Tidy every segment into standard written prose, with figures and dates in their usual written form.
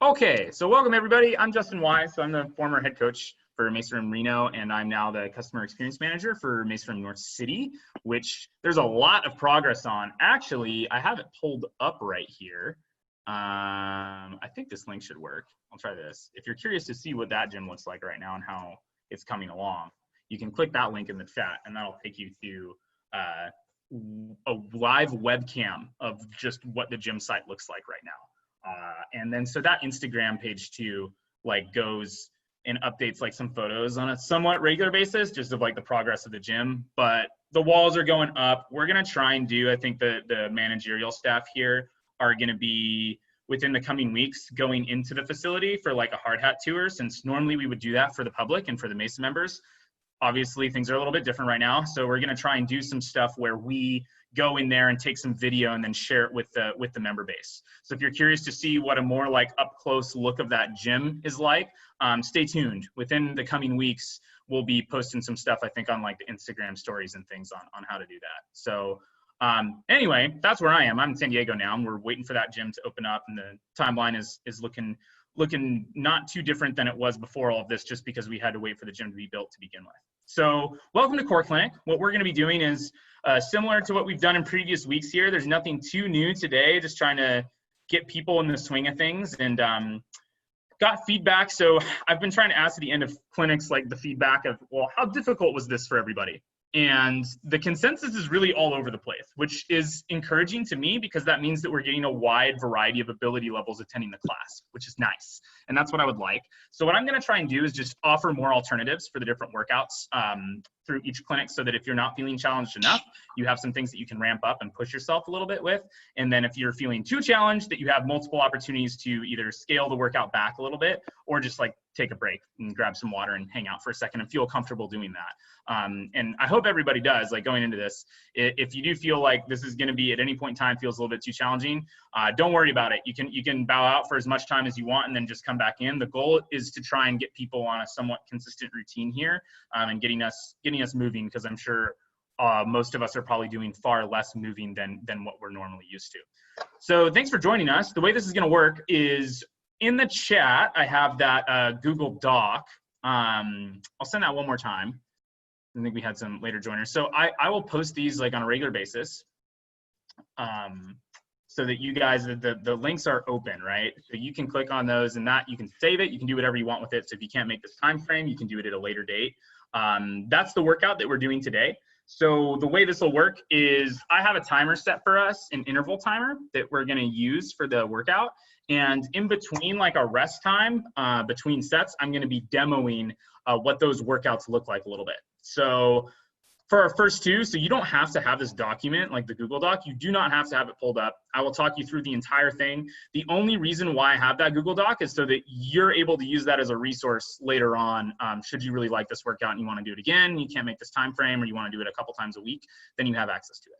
Okay, so welcome everybody. I'm Justin Wyse. So I'm the former head coach for Mesa Rim Reno, and I'm now the customer experience manager for Mesa Rim North City, which there's a lot of progress on. Actually, I have it pulled up right here. I think this link should work. I'll try this. If you're curious to see what that gym looks like right now and how it's coming along, you can click that link in the chat, and that'll take you to a live webcam of just what the gym site looks like right now. And then so that Instagram page too, like goes and updates like some photos on a somewhat regular basis, just of like the progress of the gym. But the walls are going up. We're gonna try and do, I think the managerial staff here are gonna be within the coming weeks going into the facility for like a hard hat tour, since normally we would do that for the public and for the Mesa members. Obviously things are a little bit different right now. So we're gonna try and do some stuff where we go in there and take some video and then share it with the member base. So if you're curious to see what a more like up close look of that gym is like, stay tuned. Within the coming weeks, we'll be posting some stuff, I think, on like the Instagram stories and things on how to do that. So anyway, that's where I am. I'm in San Diego now, and we're waiting for that gym to open up, and the timeline is looking not too different than it was before all of this, just because we had to wait for the gym to be built to begin with. So welcome to Core Clinic. What we're going to be doing is similar to what we've done in previous weeks here. There's nothing too new today, just trying to get people in the swing of things, and got feedback. So I've been trying to ask at the end of clinics, like the feedback of, well, how difficult was this for everybody? And the consensus is really all over the place, which is encouraging to me, because that means that we're getting a wide variety of ability levels attending the class, which is nice. And that's what I would like. So what I'm going to try and do is just offer more alternatives for the different workouts through each clinic, so that if you're not feeling challenged enough, you have some things that you can ramp up and push yourself a little bit with. And then if you're feeling too challenged, that you have multiple opportunities to either scale the workout back a little bit, or just like take a break and grab some water and hang out for a second and feel comfortable doing that. And I hope everybody does, like going into this. If you do feel like this is going to be at any point in time feels a little bit too challenging, don't worry about it. You can bow out for as much time as you want and then just come back in. The goal is to try and get people on a somewhat consistent routine here, and getting us moving, because I'm sure most of us are probably doing far less moving than what we're normally used to. So thanks for joining us. The way this is going to work is, in the chat, I have that Google Doc. I'll send that one more time. I think we had some later joiners. So I will post these like on a regular basis, so that you guys, the links are open, right? So you can click on those, and that you can save it. You can do whatever you want with it. So if you can't make this time frame, you can do it at a later date. That's the workout that we're doing today. So the way this will work is, I have a timer set for us, an interval timer that we're going to use for the workout. And in between like our rest time, between sets, I'm going to be demoing what those workouts look like a little bit. So for our first two, so you don't have to have this document like the Google Doc. You do not have to have it pulled up. I will talk you through the entire thing. The only reason why I have that Google Doc is so that you're able to use that as a resource later on. Should you really like this workout and you want to do it again, you can't make this time frame, or you want to do it a couple times a week, then you have access to it.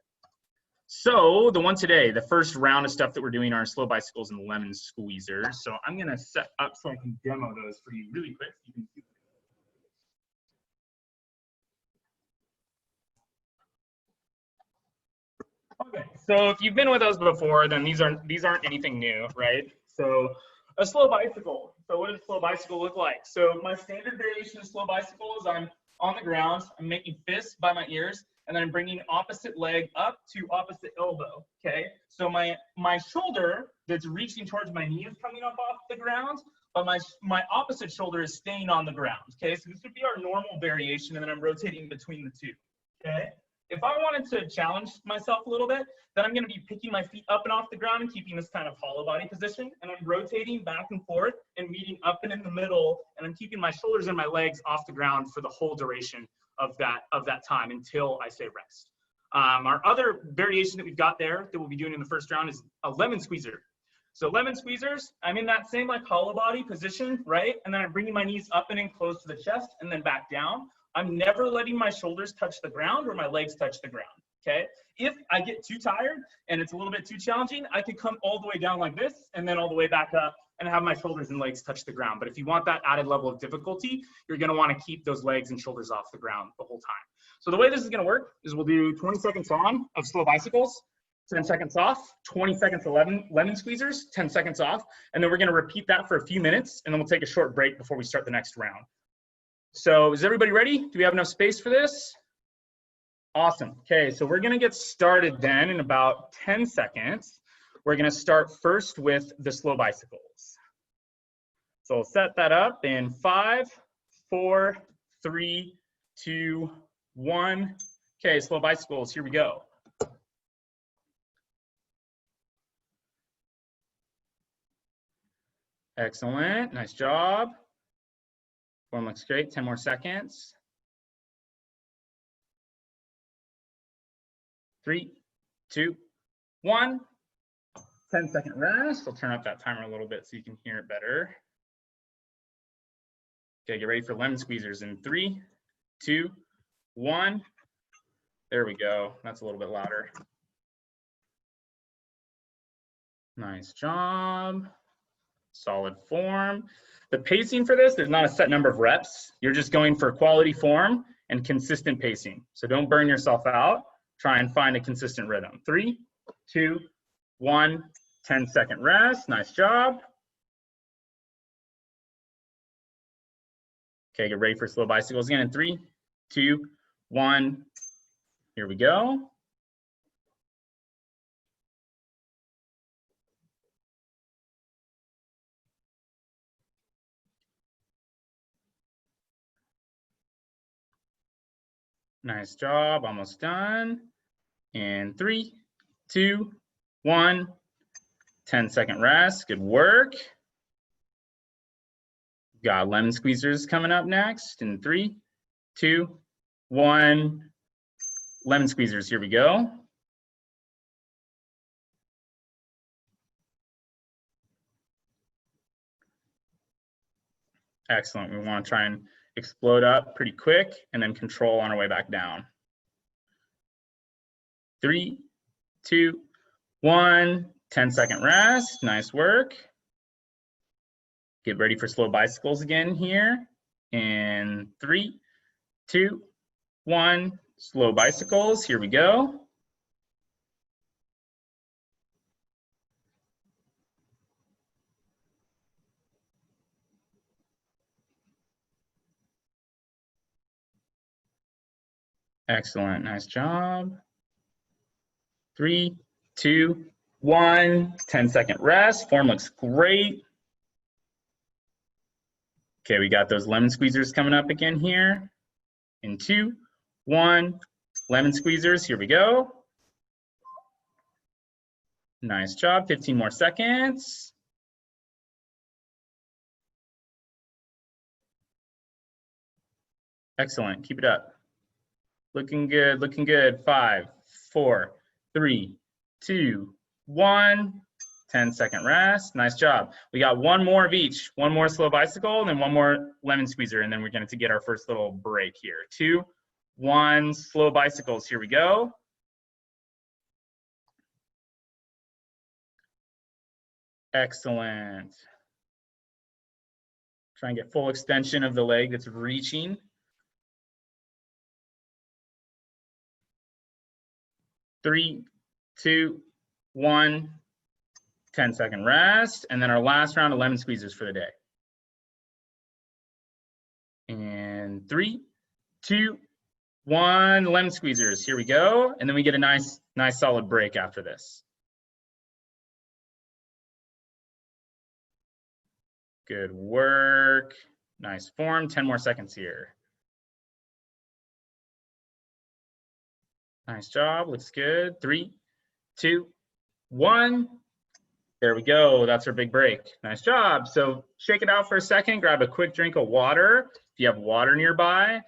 So the one today, the first round of stuff that we're doing are slow bicycles and lemon squeezers. So I'm going to set up so I can demo those for you really quick. You can see. Okay, so if you've been with us before, then these aren't anything new, right? So a slow bicycle. So what does a slow bicycle look like? So my standard variation of slow bicycle is, I'm on the ground, I'm making fists by my ears, and then I'm bringing opposite leg up to opposite elbow, okay? So my shoulder that's reaching towards my knee is coming up off the ground, but my opposite shoulder is staying on the ground, okay? So this would be our normal variation, and then I'm rotating between the two, okay? If I wanted to challenge myself a little bit, then I'm going to be picking my feet up and off the ground and keeping this kind of hollow body position, and I'm rotating back and forth and meeting up and in the middle, and I'm keeping my shoulders and my legs off the ground for the whole duration of that time until I say rest. Our other variation that we've got there that we'll be doing in the first round is a lemon squeezer. So lemon squeezers, I'm in that same like hollow body position, right? And then I'm bringing my knees up and in close to the chest and then back down. I'm never letting my shoulders touch the ground or my legs touch the ground, okay? If I get too tired and it's a little bit too challenging, I could come all the way down like this and then all the way back up and have my shoulders and legs touch the ground. But if you want that added level of difficulty, you're gonna wanna keep those legs and shoulders off the ground the whole time. So the way this is gonna work is we'll do 20 seconds on of slow bicycles. 10 seconds off, 20 seconds of lemon squeezers, 10 seconds off, and then we're gonna repeat that for a few minutes, and then we'll take a short break before we start the next round. So is everybody ready? Do we have enough space for this? Awesome. Okay, so we're gonna get started then in about 10 seconds. We're gonna start first with the slow bicycles. So we'll set that up in 5, 4, 3, 2, 1. Okay, slow bicycles, here we go. Excellent, nice job. Form looks great, 10 more seconds. 3, 2, 1. 10-second rest. I'll turn up that timer a little bit so you can hear it better. Okay, get ready for lemon squeezers in 3, 2, 1. There we go. That's a little bit louder. Nice job. Solid form. The pacing for this, there's not a set number of reps. You're just going for quality form and consistent pacing. So don't burn yourself out. Try and find a consistent rhythm. 3, 2, 1. 10-second rest. Nice job. Okay, get ready for slow bicycles again in 3, 2, 1. Here we go. Nice job, almost done. And 3, 2, 1. 10-second rest, good work. Got lemon squeezers coming up next in 3, 2, 1. Lemon squeezers, here we go. Excellent, we want to try and explode up pretty quick and then control on our way back down. 3, 2, 1. 10-second rest, nice work. Get ready for slow bicycles again here. In 3, 2, 1. Slow bicycles, here we go. Excellent, nice job. 3, 2, 1. 10-second rest, form looks great. Okay, we got those lemon squeezers coming up again here. In 2, 1. Lemon squeezers, here we go. Nice job, 15 more seconds. Excellent, keep it up. Looking good, looking good. 5, 4, 3, 2, 1. 10-second rest, nice job. We got one more of each, one more slow bicycle, and then one more lemon squeezer, and then we're going to get our first little break here. 2, 1, slow bicycles, here we go. Excellent. Try and get full extension of the leg that's reaching. 3, 2, 1. 10-second rest, and then our last round of lemon squeezers for the day. And 3, 2, 1, lemon squeezers. Here we go, and then we get a nice solid break after this. Good work. Nice form. 10 more seconds here. Nice job. Looks good. 3, 2, 1. There we go. That's our big break. Nice job. So shake it out for a second. Grab a quick drink of water. If you have water nearby,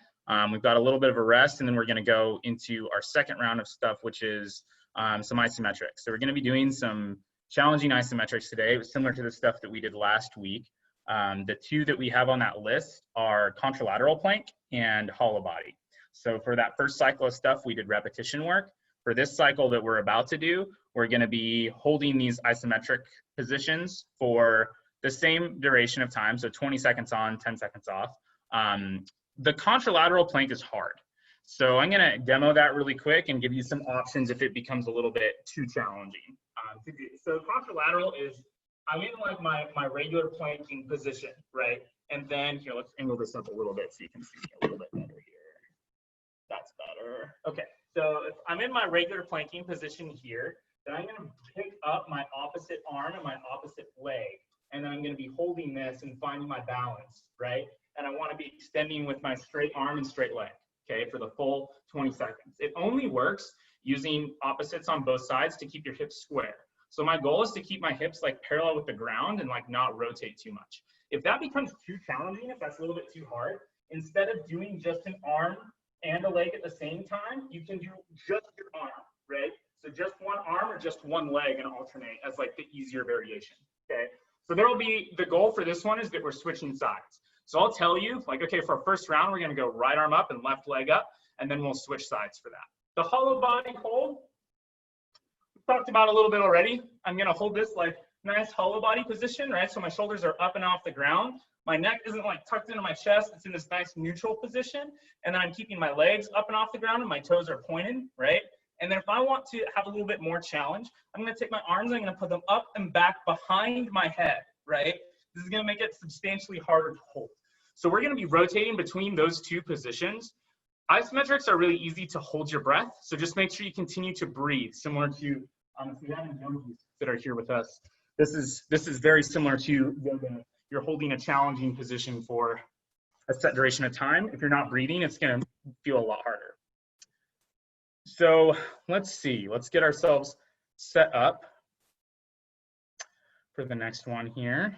we've got a little bit of a rest, and then we're going to go into our second round of stuff, which is some isometrics. So we're going to be doing some challenging isometrics today. It was similar to the stuff that we did last week. The two that we have on that list are contralateral plank and hollow body. So for that first cycle of stuff, we did repetition work. For this cycle that we're about to do, we're going to be holding these isometric positions for the same duration of time, so 20 seconds on, 10 seconds off. The contralateral plank is hard. So I'm gonna demo that really quick and give you some options if it becomes a little bit too challenging. To do. So contralateral is, I'm in like my regular planking position, right? And then here, let's angle this up a little bit so you can see a little bit better here. That's better. Okay, so if I'm in my regular planking position here, then I'm gonna pick up my opposite arm and my opposite leg. And then I'm gonna be holding this and finding my balance, right? And I wanna be extending with my straight arm and straight leg, okay, for the full 20 seconds. It only works using opposites on both sides to keep your hips square. So my goal is to keep my hips like parallel with the ground and like not rotate too much. If that becomes too challenging, if that's a little bit too hard, instead of doing just an arm and a leg at the same time, you can do just your arm, right? So just one arm or just one leg and alternate as like the easier variation, okay? So there'll be, the goal for this one is that we're switching sides. So I'll tell you, like, okay, for our first round, we're gonna go right arm up and left leg up, and then we'll switch sides for that. The hollow body hold, we talked about a little bit already. I'm gonna hold this like nice hollow body position, right? So my shoulders are up and off the ground. My neck isn't like tucked into my chest. It's in this nice neutral position. And then I'm keeping my legs up and off the ground and my toes are pointed, right? And then if I want to have a little bit more challenge, I'm gonna take my arms, I'm gonna put them up and back behind my head, right? This is gonna make it substantially harder to hold. So we're gonna be rotating between those two positions. Isometrics are really easy to hold your breath. So just make sure you continue to breathe, similar to, if we have any yogis that are here with us, this is very similar to yoga. You're holding a challenging position for a set duration of time. If you're not breathing, it's gonna feel a lot harder. So let's see, let's get ourselves set up for the next one here.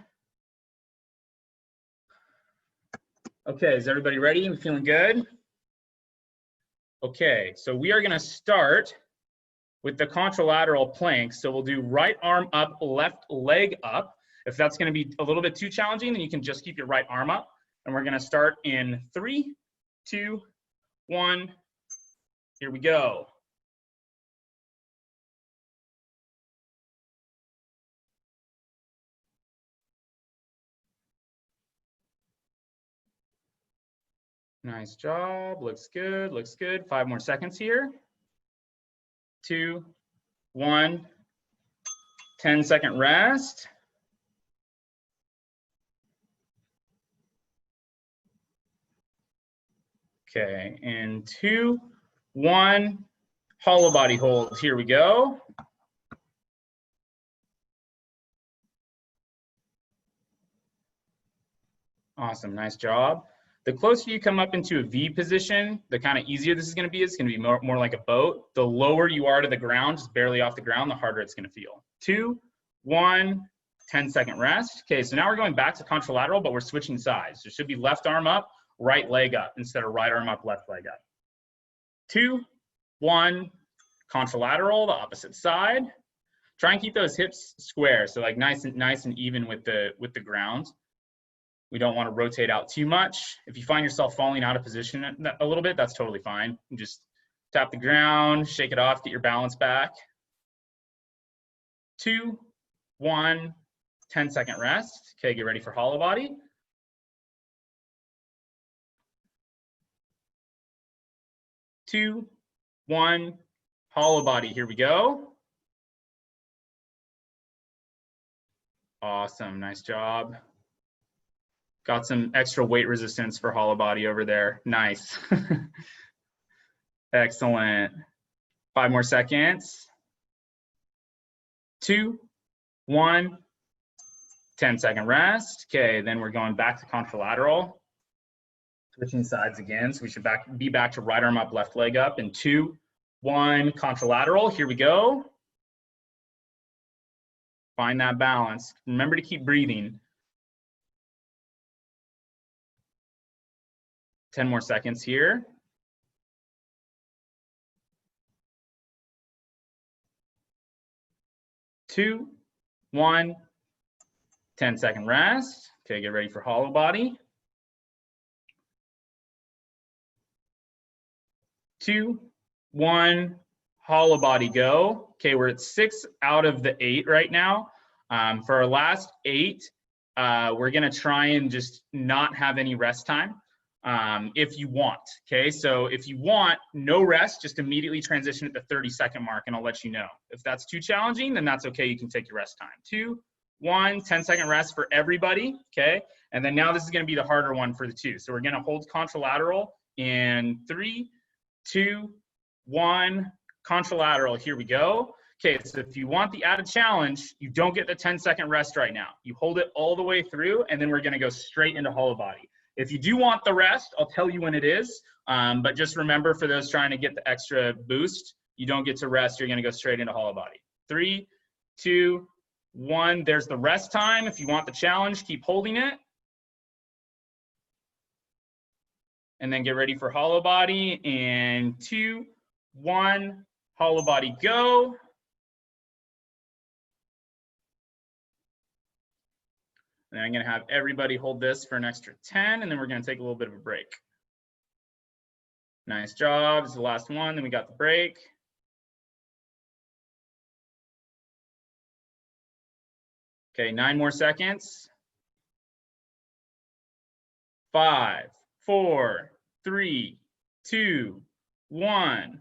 Okay, is everybody ready and feeling good? Okay, so we are gonna start with the contralateral plank. So we'll do right arm up, left leg up. If that's gonna be a little bit too challenging, then you can just keep your right arm up. And we're gonna start in 3, 2, 1. Here we go. Nice job, looks good, looks good. 5 more seconds here. 2, 1, 10-second rest. Okay, and 2, 1, hollow body hold. Here we go. Awesome, nice job. The closer you come up into a V position, the kind of easier this is going to be. It's going to be more like a boat. The lower you are to the ground, just barely off the ground, the harder it's going to feel. 2, 1, 10-second rest. Okay, so now we're going back to contralateral, but we're switching sides. It should be left arm up, right leg up, instead of right arm up, left leg up. 2, 1, contralateral, the opposite side. Try and keep those hips square, so like nice and even with the ground. We don't want to rotate out too much. If you find yourself falling out of position a little bit, that's totally fine. You just tap the ground, shake it off, get your balance back. 2, 1, 10-second rest. Okay, get ready for hollow body. 2, 1, hollow body. Here we go. Awesome, nice job. Got some extra weight resistance for hollow body over there. Nice. Excellent. 5 more seconds. 2, 1, 10-second rest. Okay, then we're going back to contralateral. Switching sides again. So we should be back to right arm up, left leg up. And 2, 1, contralateral. Here we go. Find that balance. Remember to keep breathing. 10 more seconds here. 2, 1, 10-second rest. Okay, get ready for hollow body. 2, 1, hollow body go. Okay, we're at 6 out of the 8 right now. For our last 8, we're gonna try and just not have any rest time. if you want, okay? So if you want no rest, just immediately transition at the 30-second mark, and I'll let you know. If that's too challenging, then that's okay. You can take your rest time. 2, 1, 10-second rest for everybody, okay? And then now this is gonna be the harder one for the 2. So we're gonna hold contralateral in 3, 2, 1, contralateral, here we go. Okay, so if you want the added challenge, you don't get the 10-second rest right now. You hold it all the way through, and then we're gonna go straight into hollow body. If you do want the rest, I'll tell you when it is, but just remember for those trying to get the extra boost, you don't get to rest, you're gonna go straight into hollow body. 3, 2, 1, there's the rest time. If you want the challenge, keep holding it. And then get ready for hollow body, and 2, 1, hollow body, go. And I'm gonna have everybody hold this for an extra 10, and then we're gonna take a little bit of a break. Nice job, this is the last one, then we got the break. Okay, 9 more seconds. 5, 4, 3, 2, 1.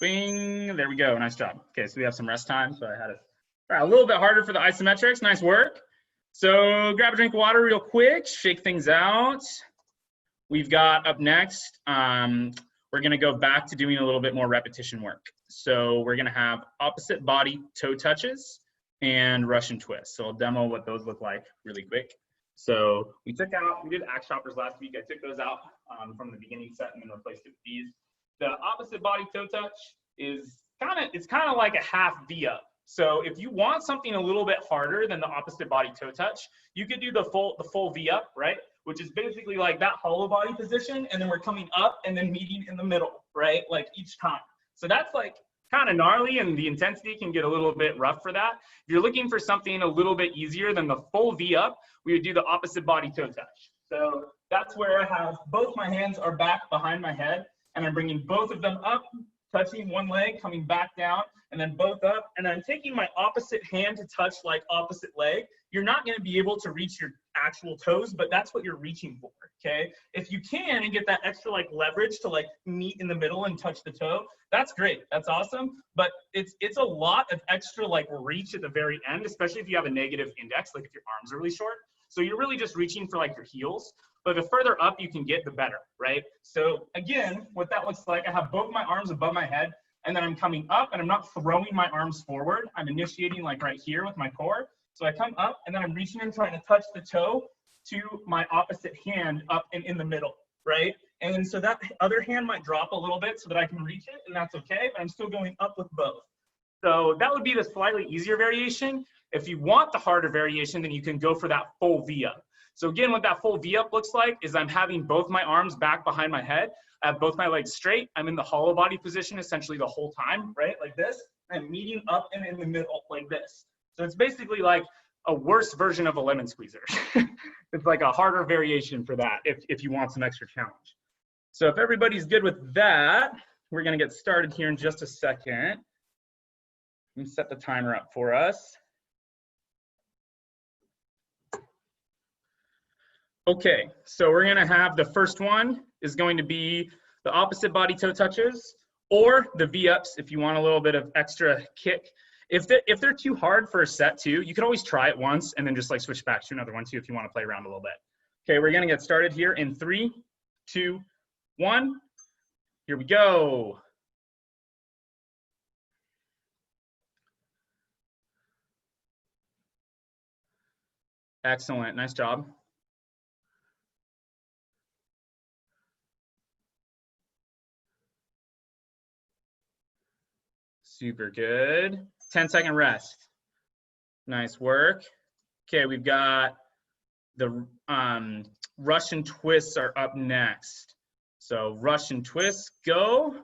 Bing, there we go, nice job. Okay, so we have some rest time, so I had it a little bit harder for the isometrics, nice work. So grab a drink of water real quick, shake things out. We've got up next, we're gonna go back to doing a little bit more repetition work. So we're gonna have opposite body toe touches and Russian twists. So I'll demo what those look like really quick. So we did axe choppers last week. I took those out from the beginning set and then replaced it with these. The opposite body toe touch is it's kind of like a half V up. So if you want something a little bit harder than the opposite body toe touch, you could do the full V up, right? Which is basically like that hollow body position, and then we're coming up and then meeting in the middle, right? Like each time. So that's like kind of gnarly, and the intensity can get a little bit rough for that. If you're looking for something a little bit easier than the full V up, we would do the opposite body toe touch. So that's where I have both my hands are back behind my head, and I'm bringing both of them up, touching one leg, coming back down, and then both up, and I'm taking my opposite hand to touch like opposite leg. You're not gonna be able to reach your actual toes, but that's what you're reaching for, okay? If you can and get that extra like leverage to like meet in the middle and touch the toe, that's great, that's awesome, but it's a lot of extra like reach at the very end, especially if you have a negative index, like if your arms are really short. So you're really just reaching for like your heels, but the further up you can get, the better, right? So again, what that looks like, I have both my arms above my head, and then I'm coming up, and I'm not throwing my arms forward. I'm initiating like right here with my core. So I come up, and then I'm reaching and trying to touch the toe to my opposite hand up and in the middle, right? And so that other hand might drop a little bit so that I can reach it, and that's okay, but I'm still going up with both. So that would be the slightly easier variation. If you want the harder variation, then you can go for that full V up. So again, what that full V up looks like is I'm having both my arms back behind my head. I have both my legs straight. I'm in the hollow body position essentially the whole time, right? Like this. I'm meeting up and in the middle like this. So it's basically like a worse version of a lemon squeezer. It's like a harder variation for that if you want some extra challenge. So if everybody's good with that, we're gonna get started here in just a second. Let me set the timer up for us. Okay, so we're gonna have the first one is going to be the opposite body toe touches or the V-ups if you want a little bit of extra kick. If they're too hard for a set too, you can always try it once and then just like switch back to another one too if you want to play around a little bit. Okay, we're gonna get started here in 3, 2, 1. Here we go. Excellent, nice job. Super good. 10-second rest. Nice work. Okay, we've got the Russian twists are up next. So Russian twists, go.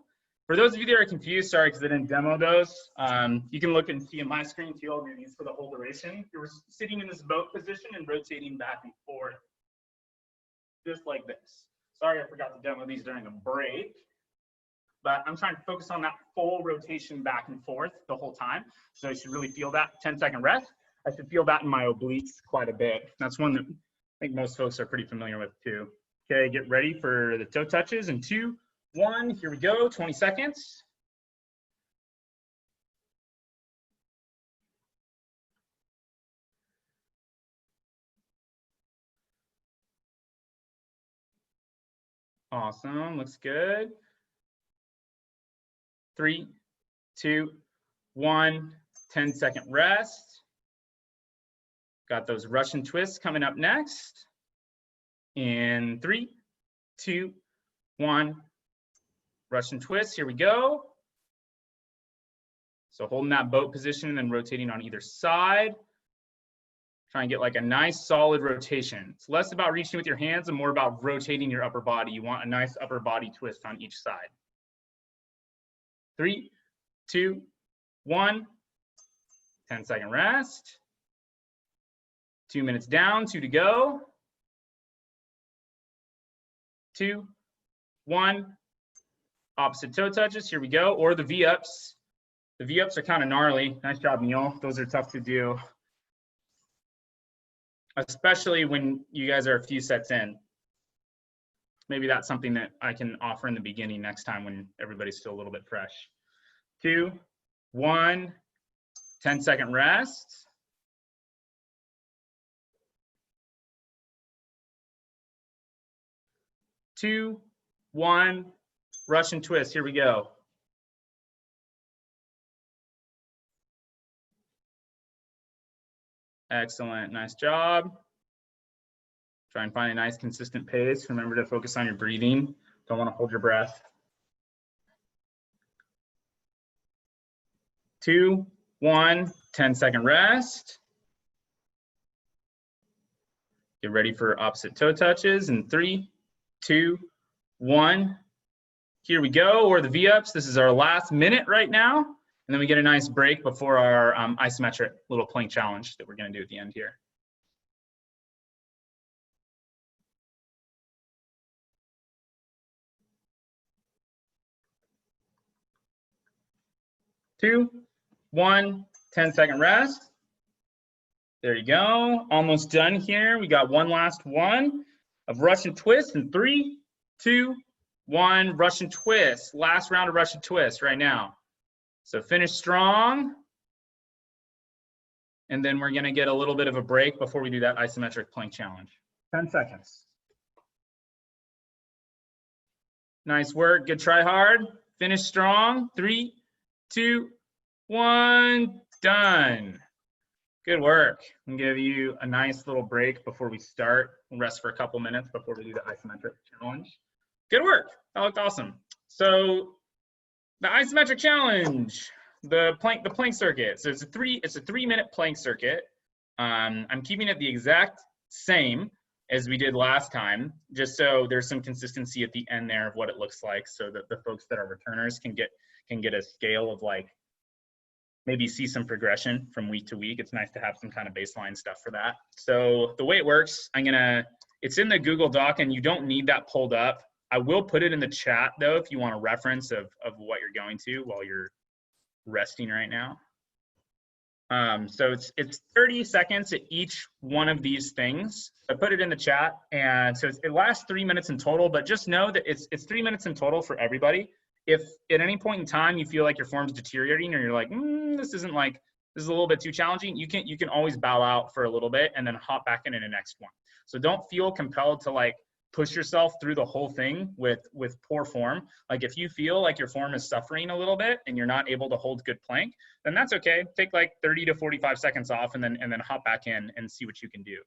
For those of you that are confused, sorry, because I didn't demo those, you can look and see on my screen too, I'll do these for the whole duration. You're sitting in this boat position and rotating back and forth, just like this. Sorry, I forgot to demo these during the break. But I'm trying to focus on that full rotation back and forth the whole time. So I should really feel that 10-second rest. I should feel that in my obliques quite a bit. That's one that I think most folks are pretty familiar with too. Okay, get ready for the toe touches in 2, 1, here we go, 20 seconds. Awesome, looks good. 3, 2, 1, 10-second rest. Got those Russian twists coming up next. In 3, 2, 1, Russian twist, here we go. So holding that boat position and then rotating on either side. Try and get like a nice solid rotation. It's less about reaching with your hands and more about rotating your upper body. You want a nice upper body twist on each side. 3, 2, 1, 10-second rest. 2 minutes down, 2 to go. 2, 1, opposite toe touches, here we go, or the V-ups. The V-ups are kind of gnarly. Nice job, Neil. Those are tough to do, especially when you guys are a few sets in. Maybe that's something that I can offer in the beginning next time when everybody's still a little bit fresh. 2, 1, 10-second rest. 2, 1, Russian twist, here we go. Excellent, nice job. Try and find a nice consistent pace. Remember to focus on your breathing. Don't want to hold your breath. 2, 1, 10-second rest. Get ready for opposite toe touches in 3, 2, 1. Here we go, or the V-ups. This is our last minute right now. And then we get a nice break before our isometric little plank challenge that we're going to do at the end here. Two, 1, 10-second rest. There you go. Almost done here. We got one last one of Russian twist in 3, 2, 1, Russian twist. Last round of Russian twist right now. So finish strong. And then we're gonna get a little bit of a break before we do that isometric plank challenge. 10 seconds. Nice work, good try hard. Finish strong, 3, 2, 1, done. Good work. I'm gonna give you a nice little break before we start. We'll rest for a couple minutes before we do the isometric challenge. Good work, that looked awesome. So the isometric challenge, the plank circuit. So it's a 3-minute plank circuit. I'm keeping it the exact same as we did last time, just so there's some consistency at the end there of what it looks like, so that the folks that are returners can get a scale of like, maybe see some progression from week to week. It's nice to have some kind of baseline stuff for that. So the way it works, it's in the Google Doc and you don't need that pulled up. I will put it in the chat though, if you want a reference of what you're going to while you're resting right now. So it's 30 seconds at each one of these things. I put it in the chat, and so it lasts 3 minutes in total, but just know that it's 3 minutes in total for everybody. If at any point in time you feel like your form's deteriorating or you're like, this is a little bit too challenging, you can always bow out for a little bit and then hop back into the next one. So don't feel compelled to like push yourself through the whole thing with poor form. Like if you feel like your form is suffering a little bit and you're not able to hold good plank, then that's okay. Take like 30 to 45 seconds off and then hop back in and see what you can do.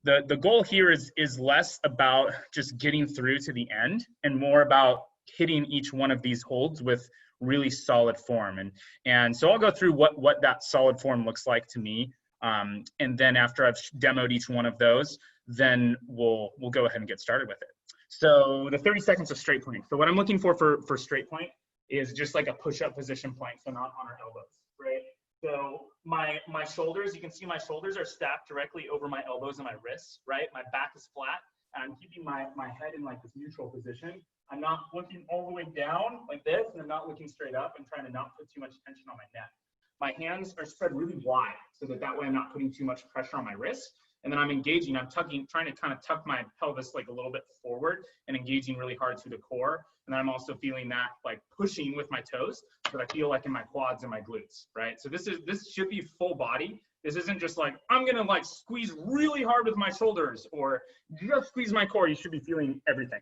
The goal here is less about just getting through to the end and more about hitting each one of these holds with really solid form. And so I'll go through what that solid form looks like to me. And then after I've demoed each one of those, then we'll go ahead and get started with it. So the 30 seconds of straight plank. So what I'm looking for straight plank is just like a push-up position plank, so not on our elbows, right? So my shoulders, you can see my shoulders are stacked directly over my elbows and my wrists, right? My back is flat, and I'm keeping my head in like this neutral position. I'm not looking all the way down like this, and I'm not looking straight up. I'm trying to not put too much tension on my neck. My hands are spread really wide so that way I'm not putting too much pressure on my wrists. and then I'm engaging, I'm tucking, trying to kind of tuck my pelvis like a little bit forward and engaging really hard through the core. And then I'm also feeling that like pushing with my toes, so I feel like in my quads and my glutes, right? So this should be full body. This isn't just like, I'm gonna like squeeze really hard with my shoulders or just squeeze my core. You should be feeling everything.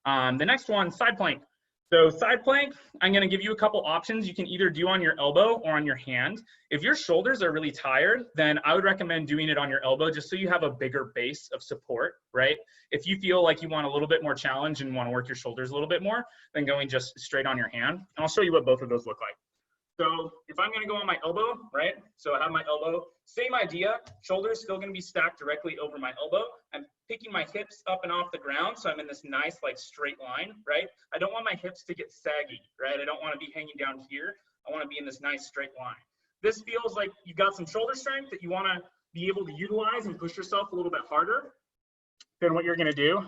The next one, side plank. So side plank, I'm gonna give you a couple options. You can either do on your elbow or on your hand. If your shoulders are really tired, then I would recommend doing it on your elbow just so you have a bigger base of support, right? If you feel like you want a little bit more challenge and want to work your shoulders a little bit more, then going just straight on your hand. And I'll show you what both of those look like. So if I'm gonna go on my elbow, right? So I have my elbow, same idea, shoulders still gonna be stacked directly over my elbow. I'm picking my hips up and off the ground, so I'm in this nice like straight line, right? I don't want my hips to get saggy, right? I don't wanna be hanging down here. I wanna be in this nice straight line. This feels like you've got some shoulder strength that you wanna be able to utilize and push yourself a little bit harder. Then what you're gonna do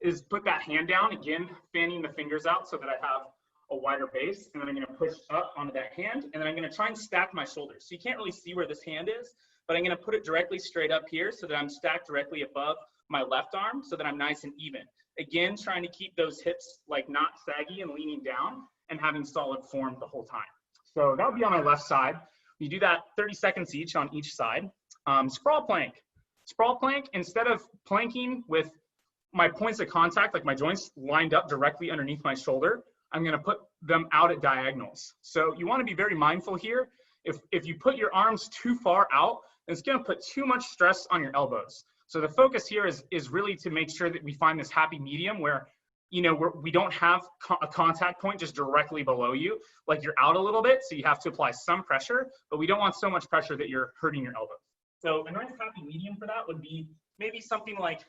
is put that hand down, again, fanning the fingers out so that I have a wider base, and then I'm gonna push up onto that hand, and then I'm gonna try and stack my shoulders. So you can't really see where this hand is, but I'm gonna put it directly straight up here so that I'm stacked directly above my left arm so that I'm nice and even. Again, trying to keep those hips like not saggy and leaning down and having solid form the whole time. So that would be on my left side. You do that 30 seconds each on each side. Sprawl plank. Sprawl plank, instead of planking with my points of contact, like my joints lined up directly underneath my shoulder, I'm gonna put them out at diagonals. So you wanna be very mindful here. If you put your arms too far out, it's gonna put too much stress on your elbows. So the focus here is really to make sure that we find this happy medium where, you know, we don't have a contact point just directly below you, like you're out a little bit, so you have to apply some pressure, but we don't want so much pressure that you're hurting your elbows. So a nice happy medium for that would be maybe something like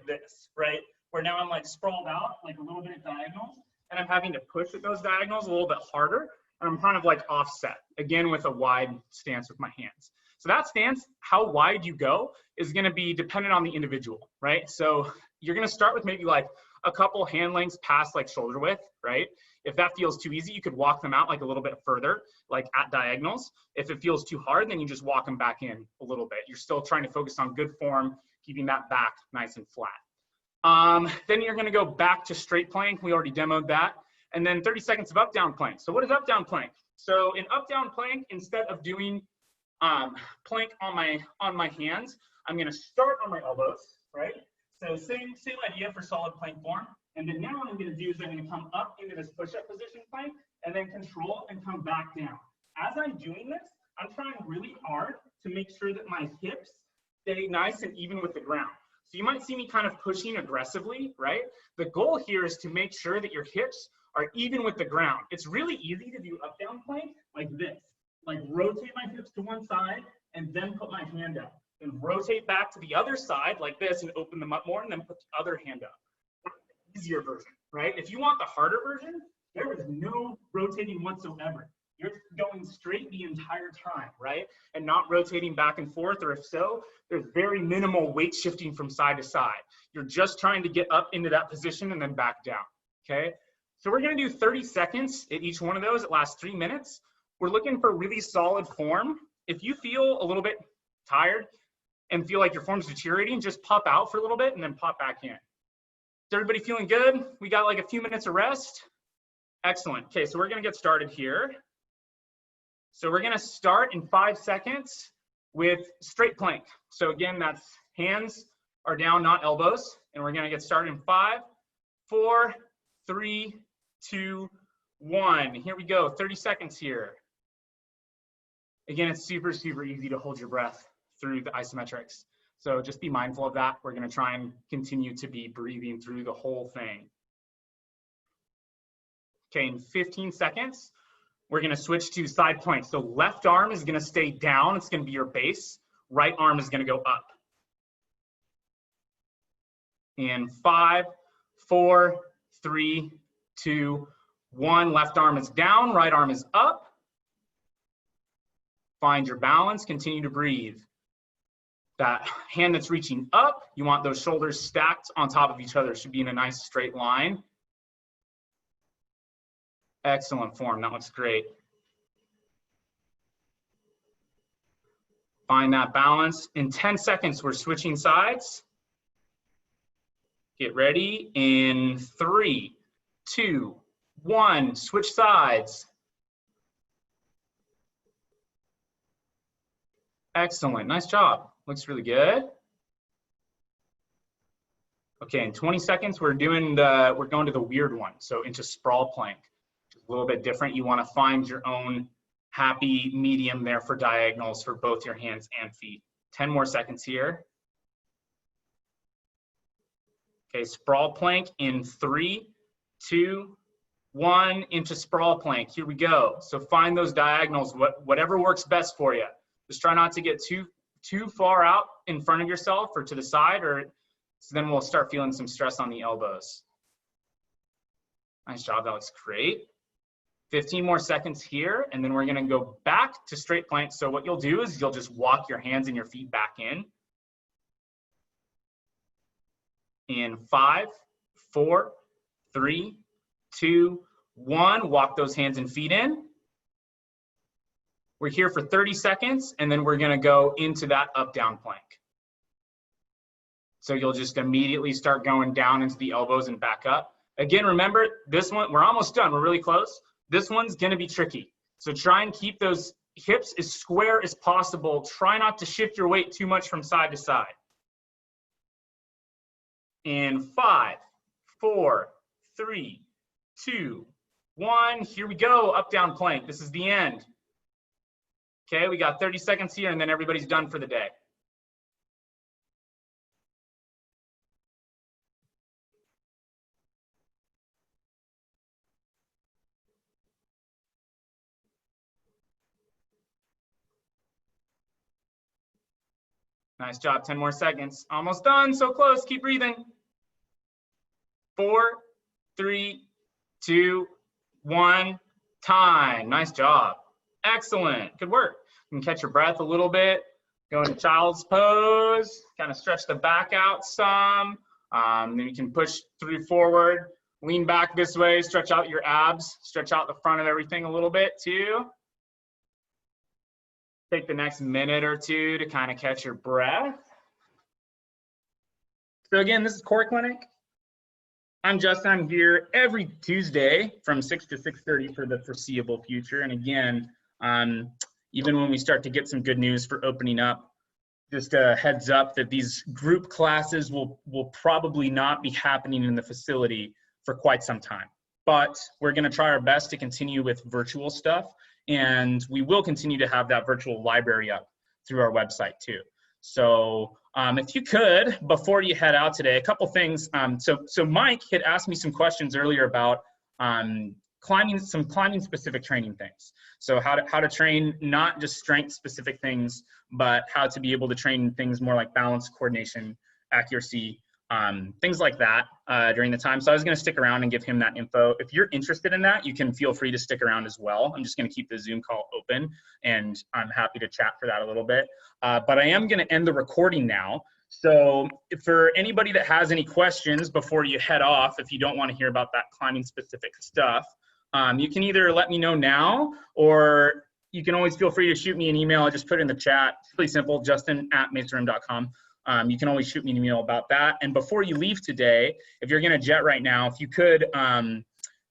this, right? Where now I'm like sprawled out, like a little bit at diagonals, and I'm having to push at those diagonals a little bit harder, and I'm kind of like offset, again with a wide stance with my hands. So that stance, how wide you go, is gonna be dependent on the individual, right? So you're gonna start with maybe like a couple hand lengths past like shoulder width, right? If that feels too easy, you could walk them out like a little bit further, like at diagonals. If it feels too hard, then you just walk them back in a little bit. You're still trying to focus on good form, keeping that back nice and flat. Then you're gonna go back to straight plank. We already demoed that. And then 30 seconds of up down plank. So what is up down plank? So in up down plank, instead of doing plank on my hands, I'm gonna start on my elbows, right? So same idea for solid plank form. And then now what I'm gonna do is I'm gonna come up into this push-up position plank and then control and come back down. As I'm doing this, I'm trying really hard to make sure that my hips stay nice and even with the ground. So you might see me kind of pushing aggressively, right? The goal here is to make sure that your hips are even with the ground. It's really easy to do up down plank like this, like rotate my hips to one side and then put my hand up, and rotate back to the other side like this and open them up more and then put the other hand up. That's the easier version, right? If you want the harder version, there is no rotating whatsoever. You're going straight the entire time, right? And not rotating back and forth, or if so, there's very minimal weight shifting from side to side. You're just trying to get up into that position and then back down, okay? So we're gonna do 30 seconds at each one of those. It lasts 3 minutes. We're looking for really solid form. If you feel a little bit tired and feel like your form's deteriorating, just pop out for a little bit and then pop back in. Is everybody feeling good? We got like a few minutes of rest. Excellent. Okay, so we're gonna get started here. So we're gonna start in 5 seconds with straight plank. So again, that's hands are down, not elbows. And we're gonna get started in 5, 4, 3, 2, 1. Here we go, 30 seconds here. Again, it's super, super easy to hold your breath through the isometrics. So just be mindful of that. We're gonna try and continue to be breathing through the whole thing. Okay, in 15 seconds, we're gonna switch to side plank. So left arm is gonna stay down, it's gonna be your base. Right arm is gonna go up. In 5, 4, 3, 2, 1. Left arm is down, right arm is up. Find your balance, continue to breathe. That hand that's reaching up, you want those shoulders stacked on top of each other. It should be in a nice straight line. Excellent form, that looks great. Find that balance. In 10 seconds, we're switching sides. Get ready in 3, 2, 1, switch sides. Excellent, nice job. Looks really good. Okay, in 20 seconds, we're going to the weird one. So into sprawl plank, a little bit different. You want to find your own happy medium there for diagonals for both your hands and feet. 10 more seconds here. Okay, sprawl plank in 3, 2, 1, into sprawl plank. Here we go. So find those diagonals, whatever works best for you. Just try not to get too far out in front of yourself or to the side, or so then we'll start feeling some stress on the elbows. Nice job, that looks great. 15 more seconds here, and then we're gonna go back to straight plank. So what you'll do is you'll just walk your hands and your feet back in. In 5, 4, 3, 2, 1, walk those hands and feet in. We're here for 30 seconds, and then we're gonna go into that up-down plank. So you'll just immediately start going down into the elbows and back up. Again, remember, this one, we're almost done, we're really close. This one's gonna be tricky. So try and keep those hips as square as possible. Try not to shift your weight too much from side to side. In 5, 4, 3, 2, 1, here we go, up, down plank. This is the end. Okay, we got 30 seconds here, and then everybody's done for the day. Nice job, 10 more seconds. Almost done, so close, keep breathing. 4, 3, 2, 1, time. Nice job. Excellent, good work. You can catch your breath a little bit. Go into child's pose, kind of stretch the back out some. Then you can push through forward, lean back this way, stretch out your abs, stretch out the front of everything a little bit too. Take the next minute or two to kind of catch your breath. So again, this is Core Clinic. I'm Justin. I'm here every Tuesday from 6 to 6:30 for the foreseeable future. And again, even when we start to get some good news for opening up, just a heads up that these group classes will probably not be happening in the facility for quite some time. But we're going to try our best to continue with virtual stuff. And we will continue to have that virtual library up through our website too. So if you could, before you head out today, a couple things. So Mike had asked me some questions earlier about climbing specific training things. So how to train not just strength specific things, but how to be able to train things more like balance, coordination, accuracy, things like that during the time. So I was going to stick around and give him that info. If you're interested in that, you can feel free to stick around as well. I'm just going to keep the Zoom call open, and I'm happy to chat for that a little bit. But I am going to end the recording now. So for anybody that has any questions before you head off, if you don't want to hear about that climbing specific stuff, you can either let me know now, or you can always feel free to shoot me an email. I just put it in the chat. It's really simple, justin@mesarim.com. You can always shoot me an email about that. And before you leave today, if you're going to jet right now, if you could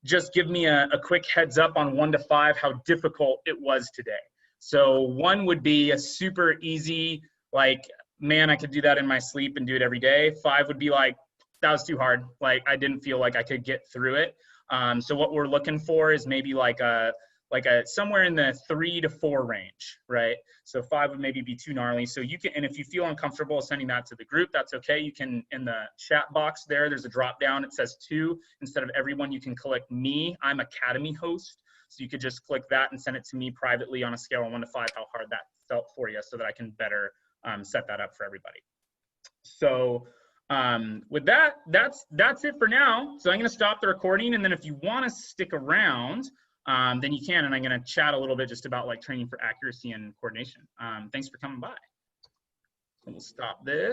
just give me a quick heads up on 1 to 5 how difficult it was today. So 1 would be a super easy, like, man, I could do that in my sleep and do it every day. 5 would be like, that was too hard. Like, I didn't feel like I could get through it. So what we're looking for is maybe like a somewhere in the 3 to 4 range, right? So 5 would maybe be too gnarly. So you can, and if you feel uncomfortable sending that to the group, that's okay. You can, in the chat box there's a drop down. It says 2. Instead of everyone, you can click me. I'm Academy host. So you could just click that and send it to me privately on a scale of 1 to 5, how hard that felt for you, so that I can better set that up for everybody. So with that, that's it for now. So I'm going to stop the recording, and then if you want to stick around, then you can, and I'm going to chat a little bit just about like training for accuracy and coordination. Thanks for coming by. We'll stop this.